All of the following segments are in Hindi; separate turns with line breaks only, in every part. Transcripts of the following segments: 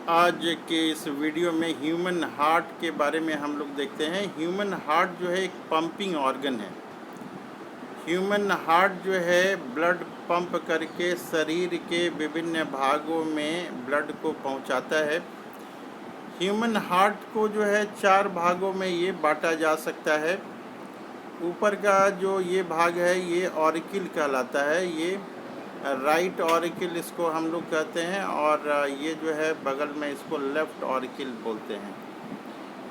आज के इस वीडियो में ह्यूमन हार्ट के बारे में हम लोग देखते हैं। ह्यूमन हार्ट जो है एक पंपिंग ऑर्गन है। ह्यूमन हार्ट जो है ब्लड पंप करके शरीर के विभिन्न भागों में ब्लड को पहुंचाता है। ह्यूमन हार्ट को जो है 4 भागों में ये बांटा जा सकता है। ऊपर का जो ये भाग है ये ऑरिकिल कहलाता है, ये राइट ऑरिकिल इसको हम लोग कहते हैं, और ये जो है बगल में इसको लेफ्ट ऑरिकिल बोलते हैं।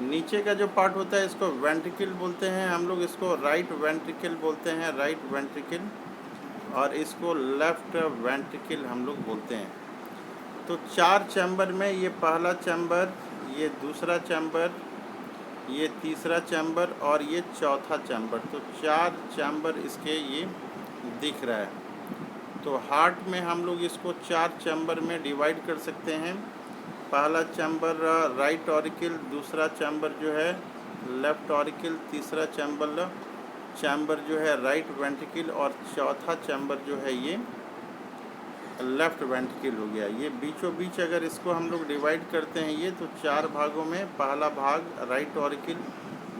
नीचे का जो पार्ट होता है इसको वेंट्रिकल बोलते हैं, हम लोग इसको राइट वेंट्रिकल बोलते हैं, राइट वेंट्रिकल, और इसको लेफ्ट वेंट्रिकल हम लोग बोलते हैं। तो 4 चैम्बर में ये पहला चैम्बर, ये दूसरा चैम्बर, ये तीसरा चैम्बर और ये चौथा चैम्बर, तो 4 चैम्बर इसके ये दिख रहा है। तो हार्ट में हम लोग इसको 4 चैम्बर में डिवाइड कर सकते हैं। पहला चैम्बर राइट ऑरिकिल, दूसरा चैम्बर जो है लेफ्ट ऑरिकिल, तीसरा चैम्बर जो है राइट वेंट्रिकल, और चौथा चैम्बर जो है ये लेफ्ट वेंट्रिकल हो गया। ये बीचों बीच अगर इसको हम लोग डिवाइड करते हैं ये, तो 4 भागों में पहला भाग राइट ऑरिकिल,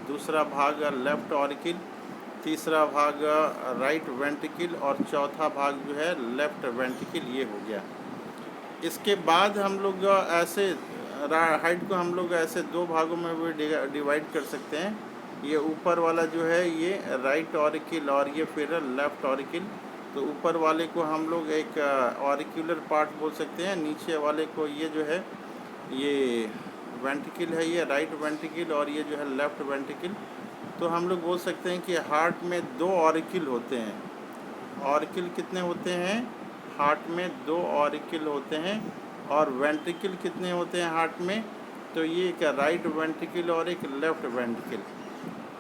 दूसरा भाग लेफ्ट ऑरिकिल, तीसरा भाग राइट वेंट्रिकल और चौथा भाग जो है लेफ्ट वेंट्रिकल, ये हो गया। इसके बाद हम लोग ऐसे हाइट को हम लोग ऐसे 2 भागों में भी डिवाइड कर सकते हैं। ये ऊपर वाला जो है ये राइट ऑरिकिल और ये फिर लेफ्ट ऑरिकिल। तो ऊपर वाले को हम लोग एक ऑरिक्यूलर पार्ट बोल सकते हैं, नीचे वाले को ये जो है ये वेंट्रिकल है, ये राइट वेंट्रिकल, और ये जो है लेफ्ट वेंट्रिकल। तो हम लोग बोल सकते हैं कि हार्ट में 2 ऑरिकिल होते हैं। ऑरिकिल कितने होते हैं? हार्ट में 2 ऑरिकिल होते हैं। और वेंट्रिकल कितने होते हैं हार्ट में? तो ये एक राइट वेंट्रिकल और एक लेफ्ट वेंट्रिकल।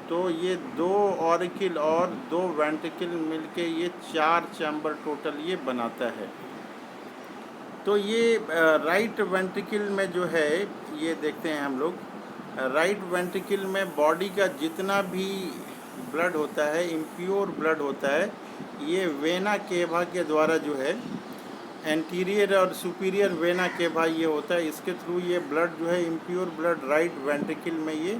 तो ये 2 ऑरिकिल और 2 वेंट्रिकल मिलके ये 4 चैम्बर टोटल ये बनाता है। तो ये राइट वेंट्रिकल में जो है ये देखते हैं हम लोग, राइट वेंट्रिकल में बॉडी का जितना भी ब्लड होता है, इम्प्योर ब्लड होता है, ये वेना केवा के द्वारा जो है, एंटीरियर और सुपीरियर वेना केवा ये होता है, इसके थ्रू ये ब्लड जो है इम्प्योर ब्लड राइट वेंट्रिकल में ये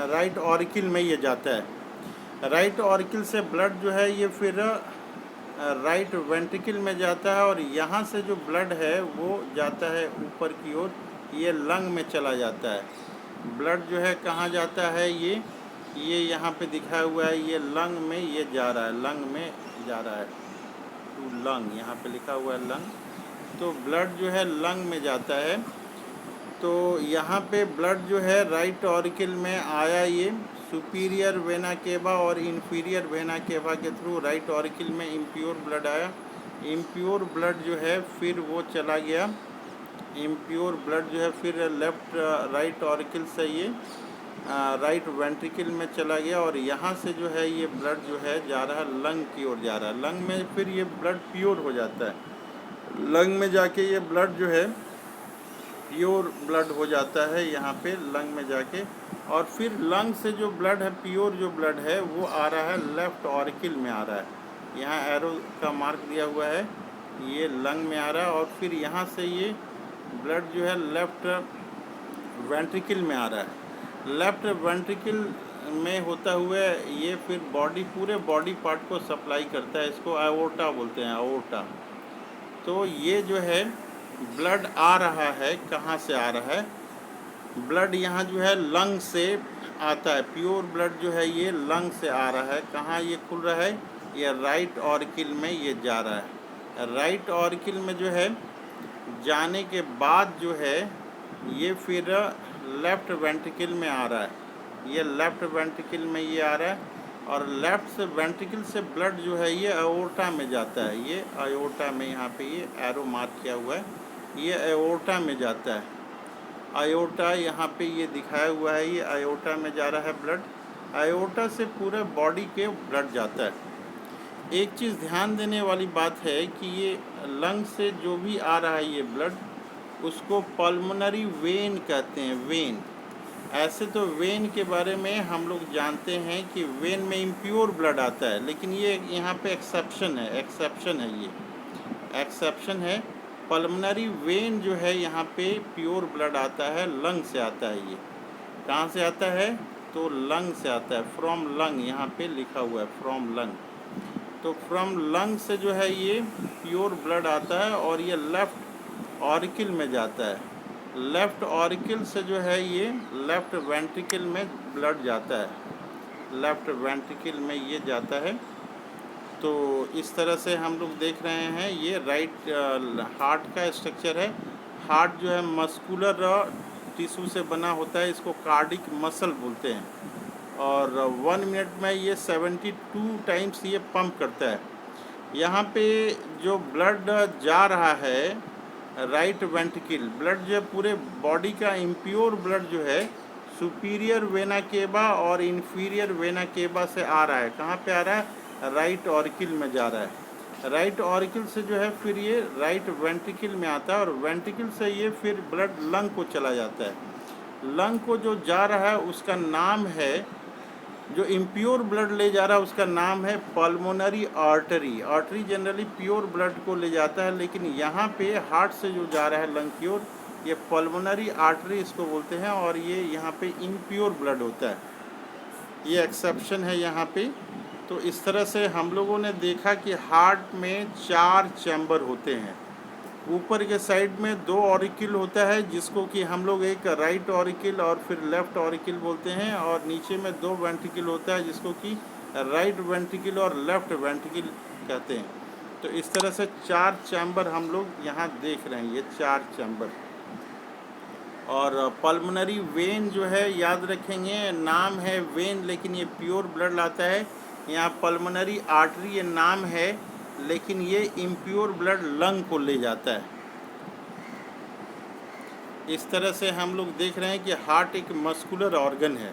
राइट ऑरिकिल में ये जाता है। राइट ऑरिकिल से ब्लड जो है ये फिर राइट वेंट्रिकल में जाता है, और यहाँ से जो ब्लड है वो जाता है ऊपर की ओर, ये लंग में चला जाता है। ब्लड जो है कहाँ जाता है? ये यहाँ पे दिखाया हुआ है, ये लंग में ये जा रहा है, लंग में जा रहा है, टू लंग, यहाँ पे लिखा हुआ है लंग। तो ब्लड जो है लंग में जाता है। तो यहाँ पे ब्लड जो है राइट ऑरिकिल में आया, ये सुपीरियर वेना केवा और इन्फीरियर वेना केवा के थ्रू राइट ऑरिकिल में इम्प्योर ब्लड आया। इम्प्योर ब्लड जो है फिर वो चला गया, इम्प्योर ब्लड जो है फिर लेफ्ट राइट ऑरिकिल से ये राइट वेंट्रिकल में चला गया, और यहाँ से जो है ये ब्लड जो है जा रहा है लंग की ओर जा रहा है। लंग में फिर ये ब्लड प्योर हो जाता है। लंग में जाके ये ब्लड जो है प्योर ब्लड हो जाता है यहाँ पे लंग में जाके, और फिर लंग से जो ब्लड है, प्योर जो ब्लड है वो आ रहा है लेफ्ट ऑरिकिल में आ रहा है। यहाँ एरो का मार्क दिया हुआ है, ये लंग में आ रहा है, और फिर यहाँ से ये ब्लड जो है लेफ्ट वेंट्रिकल में आ रहा है। लेफ्ट वेंट्रिकल में होता हुआ ये फिर बॉडी, पूरे बॉडी पार्ट को सप्लाई करता है, इसको एओर्टा बोलते हैं, एओर्टा। तो ये जो है ब्लड आ रहा है, कहाँ से आ रहा है? ब्लड यहाँ जो है लंग से आता है, प्योर ब्लड जो है ये लंग से आ रहा है। कहाँ ये खुल रहा है? ये राइट ऑरिकिल में ये जा रहा है। राइट ऑरिकिल में जो है जाने के बाद जो है ये फिर लेफ्ट वेंट्रिकल में आ रहा है, ये लेफ्ट वेंट्रिकल में ये आ रहा है, और लेफ्ट से वेंट्रिकल से ब्लड जो है ये एओर्टा में जाता है। ये एओर्टा में, यहाँ पे ये एरो मार्क किया हुआ है, ये एओर्टा में जाता है। आयोटा यहाँ पे ये दिखाया हुआ है, ये आयोटा में जा रहा है ब्लड। आयोटा से पूरे बॉडी के ब्लड जाता है। एक चीज़ ध्यान देने वाली बात है कि ये लंग से जो भी आ रहा है ये ब्लड, उसको पल्मोनरी वेन कहते हैं, वेन। ऐसे तो वेन के बारे में हम लोग जानते हैं कि वेन में इम्प्योर ब्लड आता है, लेकिन ये यहाँ पे एक्सेप्शन है, ये एक्सेप्शन है। पल्मोनरी वेन जो है यहाँ पे प्योर ब्लड आता है, लंग से आता है। ये कहाँ से आता है? तो लंग से आता है, फ्रॉम लंग, यहाँ पे लिखा हुआ है फ्रॉम लंग। तो फ्रॉम लंग से जो है ये प्योर ब्लड आता है और ये लेफ्ट ऑरिकल में जाता है। लेफ्ट ऑरिकल से जो है ये लेफ्ट वेंट्रिकल में ब्लड जाता है, लेफ्ट वेंट्रिकल में ये जाता है। तो इस तरह से हम लोग देख रहे हैं ये राइट हार्ट का स्ट्रक्चर है। हार्ट जो है मस्कुलर टिश्यू से बना होता है, इसको कार्डिक मसल बोलते हैं। और 1 मिनट में ये 72 टाइम्स ये पंप करता है। यहाँ पे जो ब्लड जा रहा है राइट वेंट्रिकल, ब्लड जो है पूरे बॉडी का इम्प्योर ब्लड जो है सुपीरियर वेना केवा और इन्फीरियर वेना केवा से आ रहा है। कहाँ पे आ रहा है? राइट ऑरिकल में जा रहा है। राइट ऑरिकल से जो है फिर ये राइट वेंट्रिकल में आता है और वेंट्रिकल से ये फिर ब्लड लंग को चला जाता है। लंग को जो जा रहा है उसका नाम है, जो इम्प्योर ब्लड ले जा रहा है उसका नाम है pulmonary artery. Artery generally pure blood को ले जाता है, लेकिन यहाँ पे हार्ट से जो जा रहा है लंग की ओर, ये पल्मोनरी आर्टरी इसको बोलते हैं और ये यहाँ पे इम्प्योर ब्लड होता है। ये एक्सेप्शन है यहाँ पे। तो इस तरह से हम लोगों ने देखा कि हार्ट में 4 चैम्बर होते हैं। ऊपर के साइड में 2 ऑरिकल होता है, जिसको कि हम लोग एक राइट ऑरिकल और फिर लेफ्ट ऑरिकल बोलते हैं, और नीचे में 2 वेंट्रिकल होता है, जिसको कि राइट वेंट्रिकल और लेफ्ट वेंट्रिकल कहते हैं। तो इस तरह से 4 चैम्बर हम लोग यहाँ देख रहे हैं, ये 4 चैम्बर। और पल्मोनरी वेन जो है याद रखेंगे, नाम है वेन लेकिन ये प्योर ब्लड लाता है। यहाँ पल्मोनरी आर्टरी ये नाम है, लेकिन ये इम्प्योर ब्लड लंग को ले जाता है। इस तरह से हम लोग देख रहे हैं कि हार्ट एक मस्कुलर ऑर्गन है।